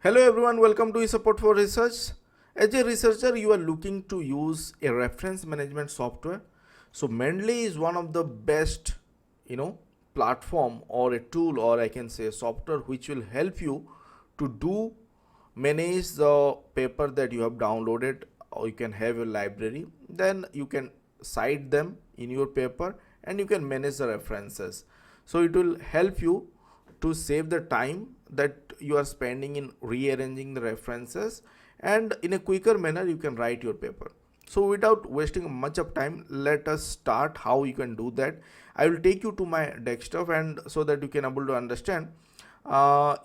Hello everyone, welcome to eSupport for Research. As a researcher, you are looking to use a reference management software. So Mendeley is one of the best, platform or a tool, or I can say software, which will help you to manage the paper that you have downloaded, or you can have a library. Then you can cite them in your paper and you can manage the references. So it will help you to save the time that you are spending in rearranging the references, and in a quicker manner you can write your paper. So without wasting much of time, let us start how you can do that. I will take you to my desktop, and so that you can able to understand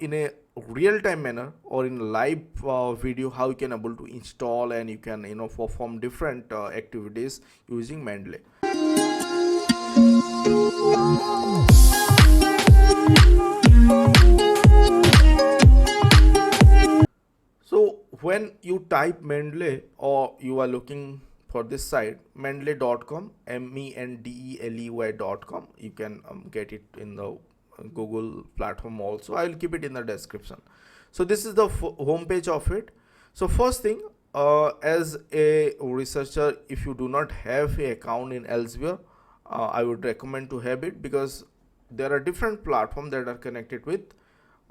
in a real time manner or in live video how you can able to install, and you can perform different activities using Mendeley. So when you type Mendeley, or you are looking for this site, mendeley.com, mendeley.com, you can get it in the Google platform also. I will keep it in the description. So this is the home page of it. So first thing, as a researcher, if you do not have an account in Elsevier, I would recommend to have it, because there are different platforms that are connected with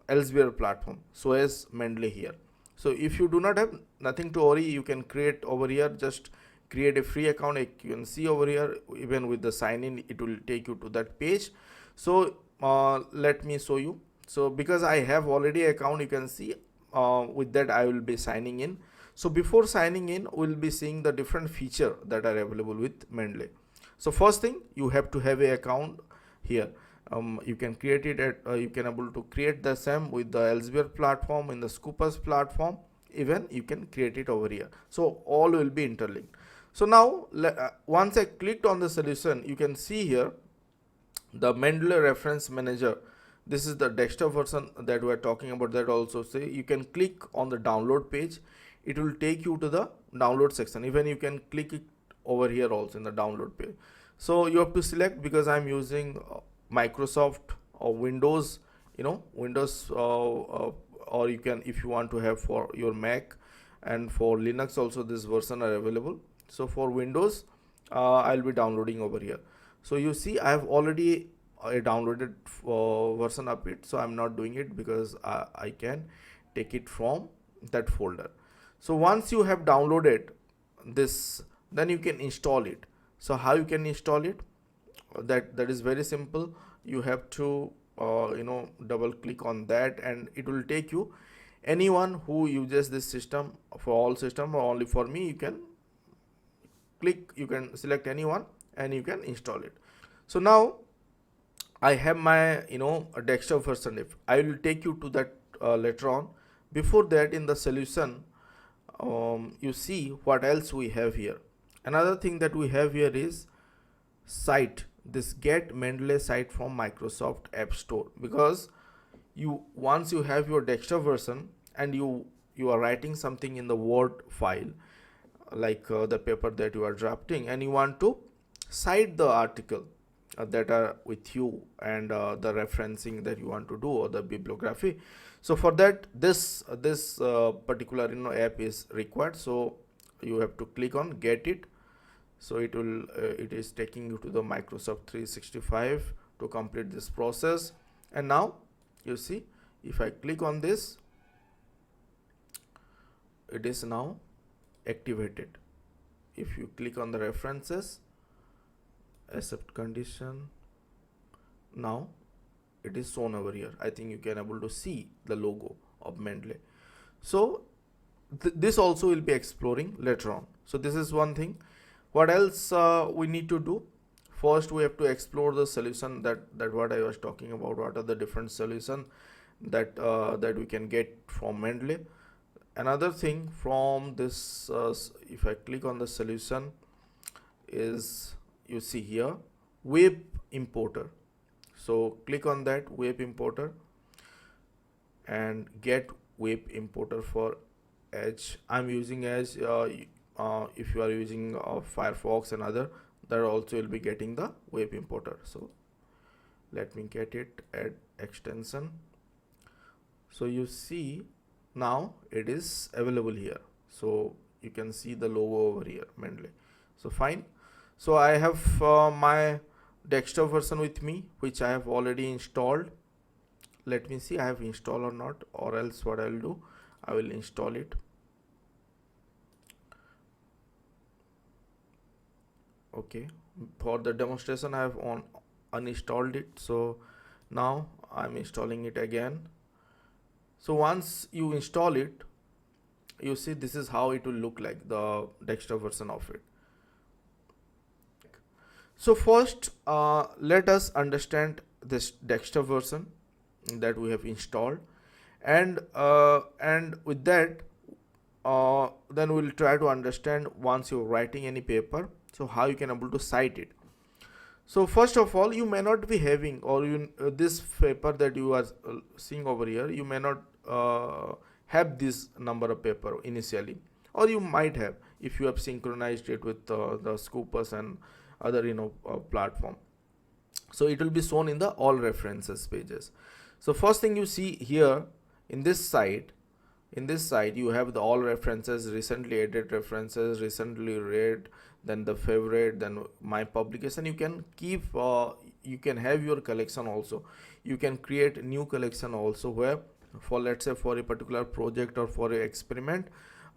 Elsevier platform, so as Mendeley here. So if you do not have, nothing to worry, you can create over here. Just create a free account. You can see over here, even with the sign in, it will take you to that page. So let me show you. So because I have already account, you can see with that I will be signing in. So before signing in, we'll be seeing the different feature that are available with Mendeley. So first thing, you have to have a account here. You can create it at you can able to create the same with the Elsevier platform, in the Scoopus platform, even you can create it over here. So all will be interlinked. So now once I clicked on the solution, you can see here the Mendeley Reference Manager. This is the desktop version that we are talking about. That also say you can click on the download page, it will take you to the download section. Even you can click it over here also in the download page. So you have to select, because I'm using Microsoft or Windows, Windows, or you can, if you want to have for your Mac, and for Linux also this version are available. So for Windows, I'll be downloading over here. So you see I have already a downloaded version of it, so I'm not doing it, because I can take it from that folder. So once you have downloaded this, then you can install it. So how you can install it? That is very simple. You have to double click on that, and it will take you. Anyone who uses this system, for all system or only for me, you can select anyone and you can install it. So now I have my a desktop version. If I will take you to that later on. Before that, in the solution, you see what else we have here. Another thing that we have here is site, this get Mendeley site from Microsoft App Store. Because once you have your desktop version, and you are writing something in the Word file, like the paper that you are drafting, and you want to cite the article that are with you, and the referencing that you want to do, or the bibliography. So for that, this particular app is required. So you have to click on get it. So it is taking you to the Microsoft 365 to complete this process. And now you see, if I click on this, it is now activated. If you click on the references, accept condition, now it is shown over here. I think you can able to see the logo of Mendeley. So this also will be exploring later on. So this is one thing. What else we need to do? First, we have to explore the solution that what I was talking about. What are the different solutions that that we can get from Mendeley? Another thing from this, if I click on the solution, is, you see here, web importer. So click on that web importer and get web importer for Edge. I'm using Edge. If you are using Firefox and other, that also will be getting the web importer. So let me get it, add extension. So you see now it is available here. So you can see the logo over here, Mendeley. So fine. So I have my desktop version with me, which I have already installed. Let me see I have installed or not, or else what I will do, I will install it. Okay, for the demonstration I have uninstalled it. So now I'm installing it again. So once you install it, you see this is how it will look like, the desktop version of it. So first let us understand this desktop version that we have installed, and with that then we'll try to understand, once you're writing any paper, so how you can able to cite it. So first of all, you may not be having, or this paper that you are seeing over here, you may not have this number of paper initially, or you might have if you have synchronized it with the Scopus and other platform. So it will be shown in the all references pages. So first thing you see here in this side, you have the all references, recently added references, recently read, then the favorite, then my publication. You can keep you can have your collection also. You can create new collection also, where for, let's say, for a particular project or for a experiment,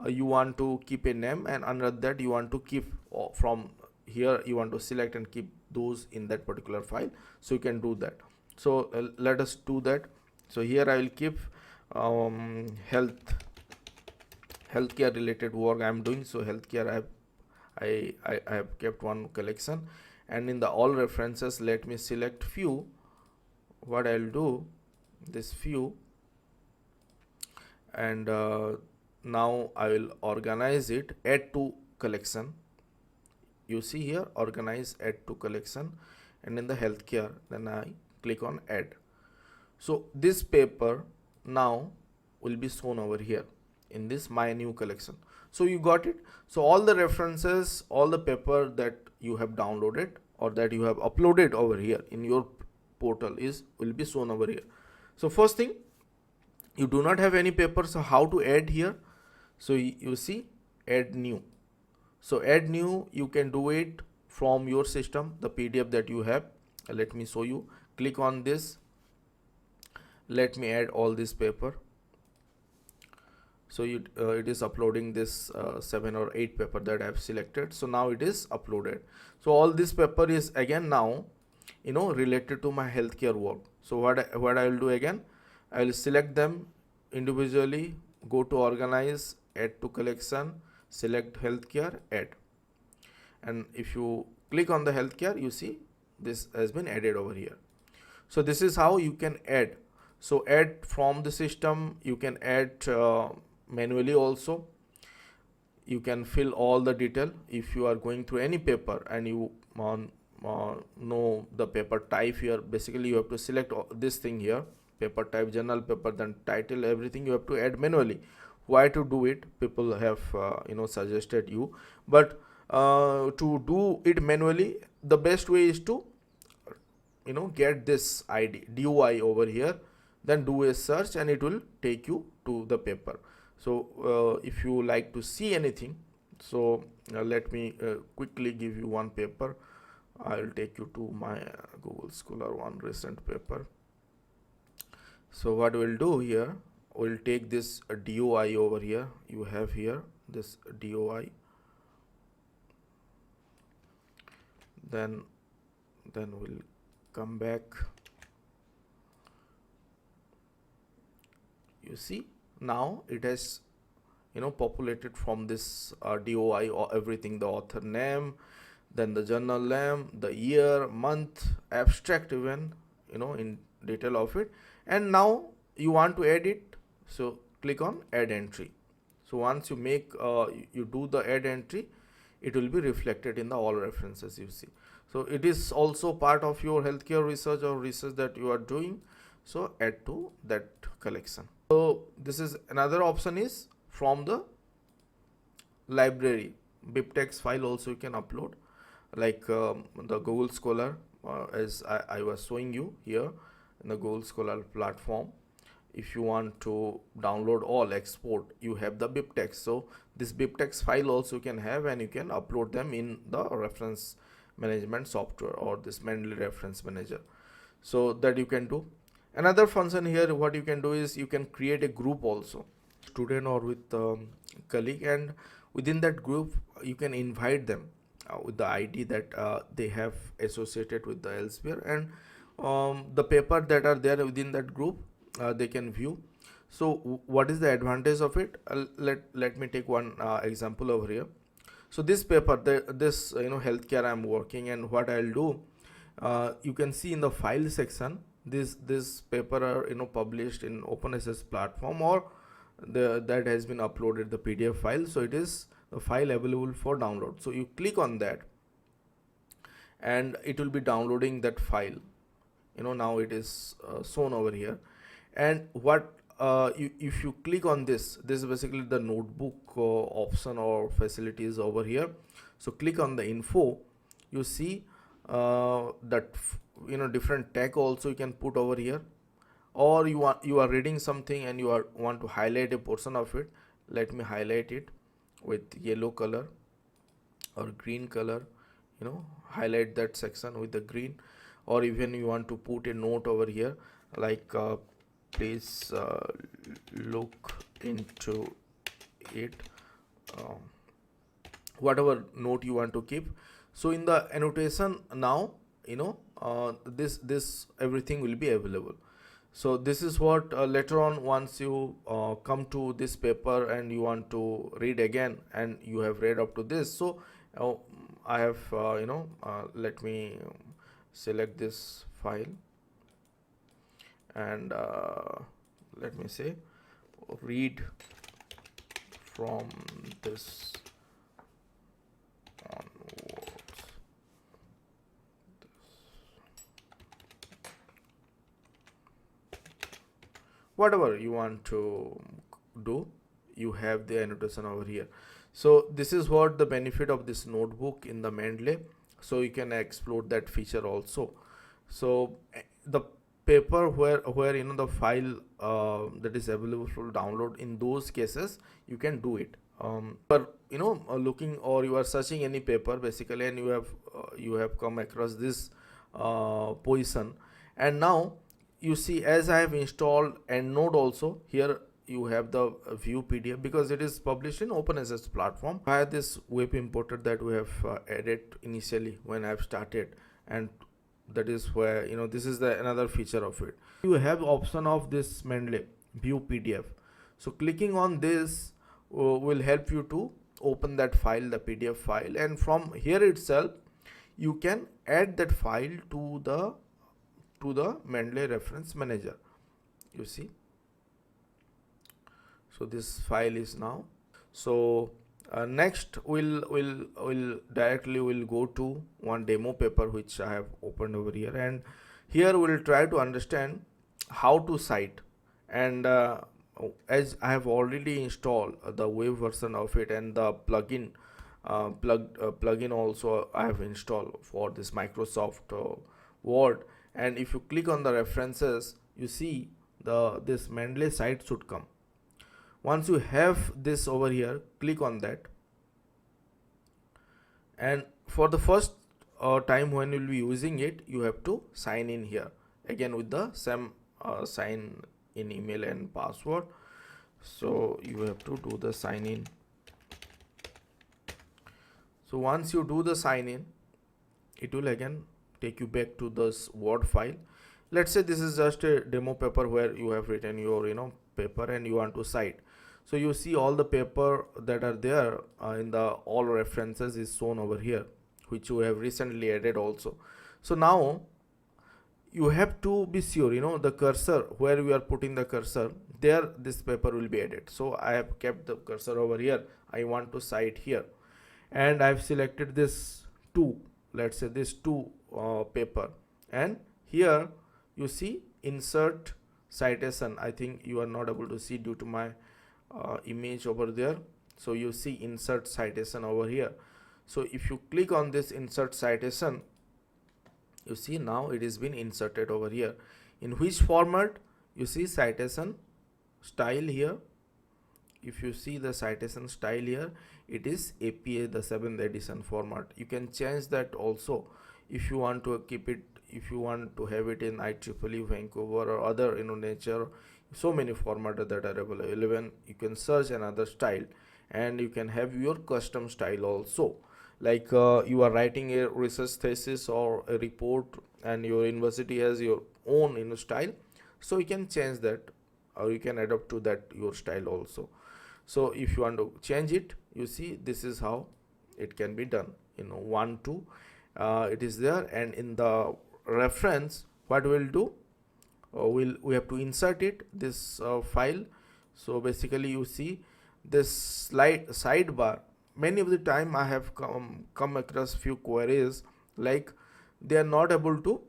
you want to keep a name, and under that you want to keep from here, you want to select and keep those in that particular file. So you can do that. So let us do that. So here I will keep healthcare related work I am doing. So healthcare I have kept one collection, and in the all references, let me select few. What I will do, this few, and now I will organize it, add to collection. You see here, organize, add to collection, and in the healthcare, then I click on add. So this paper now will be shown over here in this my new collection. So you got it. So all the references, all the paper that you have downloaded or that you have uploaded over here in your portal will be shown over here. So first thing, you do not have any paper, so how to add here? So you see, add new. So add new, you can do it from your system, the PDF that you have. Let me show you. Click on this. Let me add all this paper. So it is uploading this 7 or 8 paper that I have selected. So now it is uploaded. So all this paper is again now related to my healthcare work. So what I will do again, I will select them individually, go to organize, add to collection, select healthcare, add, and if you click on the healthcare, you see this has been added over here. So this is how you can add. So add from the system, you can add manually also. You can fill all the detail. If you are going through any paper and you know the paper type here, basically you have to select this thing here, paper type, journal paper, then title, everything you have to add manually. Why to do it? People have suggested you, but to do it manually, the best way is to get this ID DOI over here, then do a search and it will take you to the paper. So if you like to see anything, so let me quickly give you one paper. I will take you to my Google Scholar one recent paper. So what we'll do here, we'll take this DOI over here. You have here this DOI, then we'll come back. You see, now it has populated from this DOI or everything, the author name, then the journal name, the year, month, abstract, even in detail of it. And now you want to edit, so click on add entry. So once you make you do the add entry, it will be reflected in the all references, you see. So it is also part of your healthcare research or research that you are doing, so add to that collection. So this is another option, is from the library bibtex file also you can upload, like the Google Scholar, as I was showing you here in the Google Scholar platform. if you want to download all export, you have the bibtex. So this bibtex file also you can have, and you can upload them in the reference management software or this Mendeley Reference Manager. So that you can do. Another function here, what you can do is you can create a group also, student or with colleague, and within that group you can invite them with the ID that they have associated with the Elsevier, and the paper that are there within that group they can view. So what is the advantage of it? Let me take one example over here. So this paper, this healthcare I'm working, and what I'll do, you can see in the file section, this paper are published in OpenSS platform, or that has been uploaded the PDF file. So it is the file available for download. So you click on that and it will be downloading that file. Now it is shown over here. And what if you click on this is basically the notebook option or facilities over here. So click on the info, you see that different tag also you can put over here, or you are reading something and you want to highlight a portion of it. Let me highlight it with yellow color or green color, highlight that section with the green. Or even you want to put a note over here like please look into it, whatever note you want to keep. So in the annotation now, this everything will be available. So this is what later on, once you come to this paper and you want to read again, and you have read up to this. So I have let me select this file, and let me say read from this onwards. Whatever you want to do, you have the annotation over here. So this is what the benefit of this notebook in the Mendeley. So you can explore that feature also. So the paper where the file that is available for download, in those cases you can do it. But looking, or you are searching any paper basically, and you have come across this position, and now you see, as I have installed EndNote also, here you have the view PDF because it is published in OpenSS platform. I have this web importer that we have added initially when I have started, and that is where this is the another feature of it. You have option of this Mendeley view PDF. So clicking on this will help you to open that file, the PDF file, and from here itself you can add that file to the Mendeley Reference Manager. You see, so this file is now. So next we'll directly go to one demo paper which I have opened over here, and here we'll try to understand how to cite. And as I have already installed the web version of it, and the plugin also I have installed for this Microsoft Word. And if you click on the references, you see this Mendeley site should come. Once you have this over here, click on that, and for the first time when you will be using it, you have to sign in here again with the same sign in email and password. So you have to do the sign in. So once you do the sign in, it will again take you back to this Word file. Let's say this is just a demo paper where you have written your paper and you want to cite. So you see all the paper that are there in the all references is shown over here, which you have recently added also. So now you have to be sure the cursor, where you are putting the cursor, there this paper will be added. So I have kept the cursor over here. I want to cite here, and I have selected this 2, let's say this 2 paper, and here you see insert citation. I think you are not able to see due to my image over there. So you see insert citation over here. So if you click on this insert citation, you see now it is been inserted over here. In which format? You see citation style here, if you see the citation style here, it is APA the 7th edition format. You can change that also if you want to keep it, if you want to have it in IEEE Vancouver or other nature. So many formats that are available. 11, you can search another style and you can have your custom style also. Like you are writing a research thesis or a report and your university has your own style, so you can change that or you can adapt to that your style also. So if you want to change it, you see this is how it can be done. 1 2 it is there, and in the reference what we'll do, we have to insert it this file. So basically you see this sidebar. Many of the time I have come across few queries like they are not able to,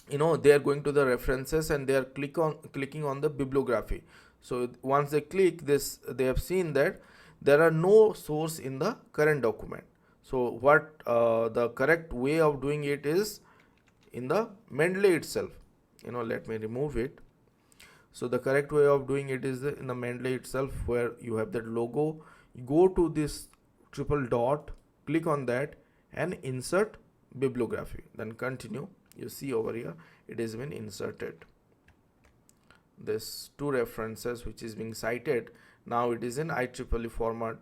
they are going to the references and they are clicking on the bibliography. So once they click this, they have seen that there are no source in the current document. So what the correct way of doing it is in the Mendeley itself. Let me remove it. So the correct way of doing it is in the Mendeley itself, where you have that logo. You go to this triple dot, click on that and insert bibliography, then continue. You see over here it has been inserted. This 2 references which is being cited, now it is in IEEE format,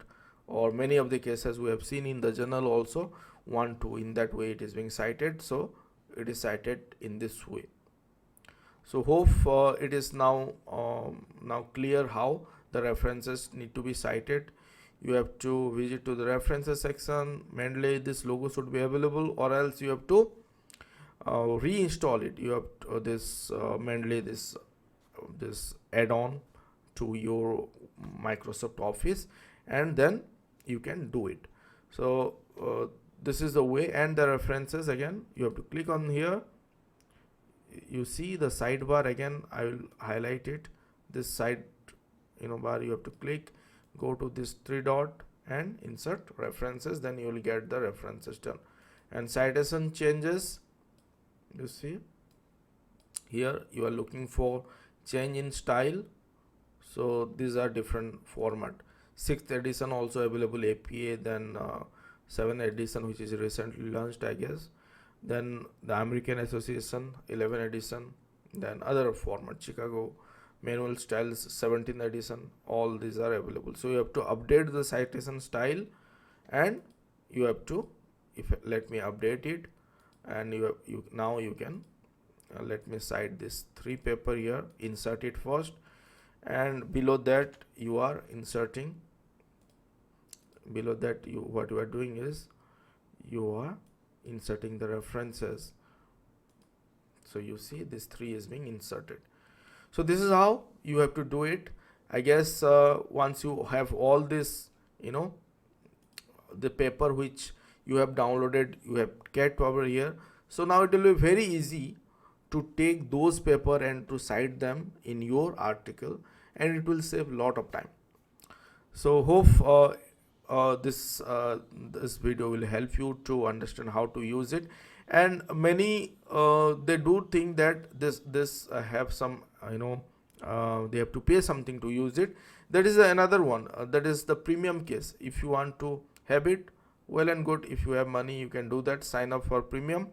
or many of the cases we have seen in the journal also 1 2, in that way it is being cited. So it is cited in this way. So hope it is now clear how the references need to be cited. You have to visit to the references section. Mendeley, this logo should be available, or else you have to reinstall it. You have to, this Mendeley, this add-on to your Microsoft Office, and then you can do it. So this is the way. And the references, again you have to click on here. You see the sidebar, again I will highlight it. This side bar, you have to click, go to this 3 dot and insert references, then you will get the references done. And citation changes, you see here you are looking for change in style. So these are different format. 6th edition also available, APA, then 7th edition which is recently launched, I guess, then the American Association 11th edition, then other format, Chicago manual styles 17th edition, all these are available. So you have to update the citation style, and you have to, let me update it, and now you can let me cite this 3 paper here, insert it first, and below that you are inserting, below that what you are doing is you are inserting the references. So you see this 3 is being inserted. So this is how you have to do it. I guess once you have all this, the paper which you have downloaded, you have kept over here. So now it will be very easy to take those paper and to cite them in your article, and it will save a lot of time. So hope this video will help you to understand how to use it. And many they do think that this have some they have to pay something to use it. That is another one, that is the premium case. If you want to have it, well and good. If you have money, you can do that, sign up for premium.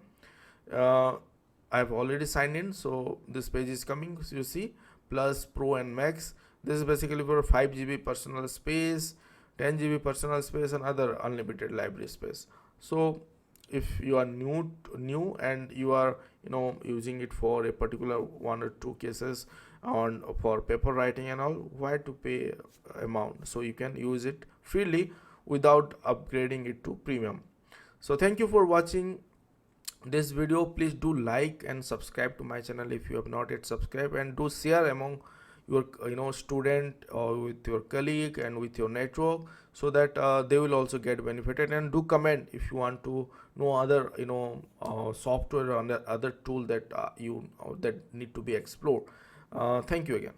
I have already signed in, so this page is coming. So you see Plus, Pro and Max. This is basically for 5 GB personal space, 10 GB personal space, and other unlimited library space. So if you are new and you are using it for a particular 1 or 2 cases on for paper writing and all, why to pay amount? So you can use it freely without upgrading it to premium. So thank you for watching this video. Please do like and subscribe to my channel if you have not yet subscribed, and do share among your student or with your colleague and with your network, so that they will also get benefited. And do comment if you want to know other software or other tool that that need to be explored. Thank you again.